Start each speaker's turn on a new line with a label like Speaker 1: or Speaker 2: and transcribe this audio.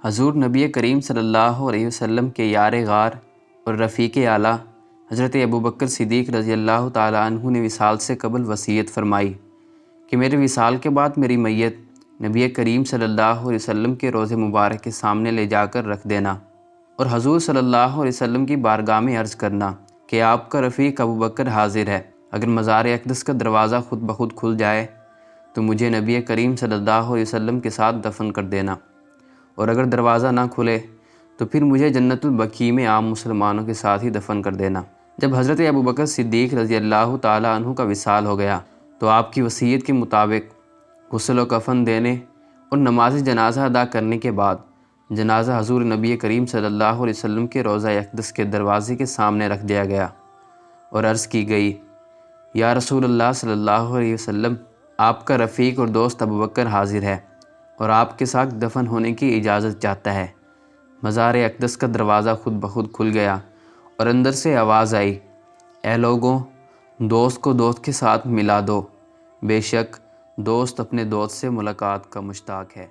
Speaker 1: حضور نبی کریم صلی اللہ علیہ وسلم کے یار غار اور رفیق اعلیٰ حضرت ابوبکر صدیق رضی اللہ تعالیٰ عنہ نے وصال سے قبل وصیت فرمائی کہ میرے وصال کے بعد میری میت نبی کریم صلی اللہ علیہ وسلم کے روضے مبارک کے سامنے لے جا کر رکھ دینا اور حضور صلی اللہ علیہ وسلم کی بارگاہ میں عرض کرنا کہ آپ کا رفیق ابوبکر حاضر ہے۔ اگر مزار اقدس کا دروازہ خود بخود کھل جائے تو مجھے نبی کریم صلی اللہ علیہ وسلم کے ساتھ دفن کر دینا، اور اگر دروازہ نہ کھلے تو پھر مجھے جنت البقیع میں عام مسلمانوں کے ساتھ ہی دفن کر دینا۔ جب حضرت ابوبکر صدیق رضی اللہ تعالیٰ عنہ کا وصال ہو گیا تو آپ کی وصیت کے مطابق غسل و کفن دینے اور نماز جنازہ ادا کرنے کے بعد جنازہ حضور نبی کریم صلی اللہ علیہ وسلم کے روضہ اقدس کے دروازے کے سامنے رکھ دیا گیا اور عرض کی گئی، یا رسول اللہ صلی اللہ علیہ وسلم، آپ کا رفیق اور دوست ابوبکر حاضر ہے اور آپ کے ساتھ دفن ہونے کی اجازت چاہتا ہے۔ مزار اقدس کا دروازہ خود بخود کھل گیا اور اندر سے آواز آئی، اے لوگوں، دوست کو دوست کے ساتھ ملا دو، بے شک دوست اپنے دوست سے ملاقات کا مشتاق ہے۔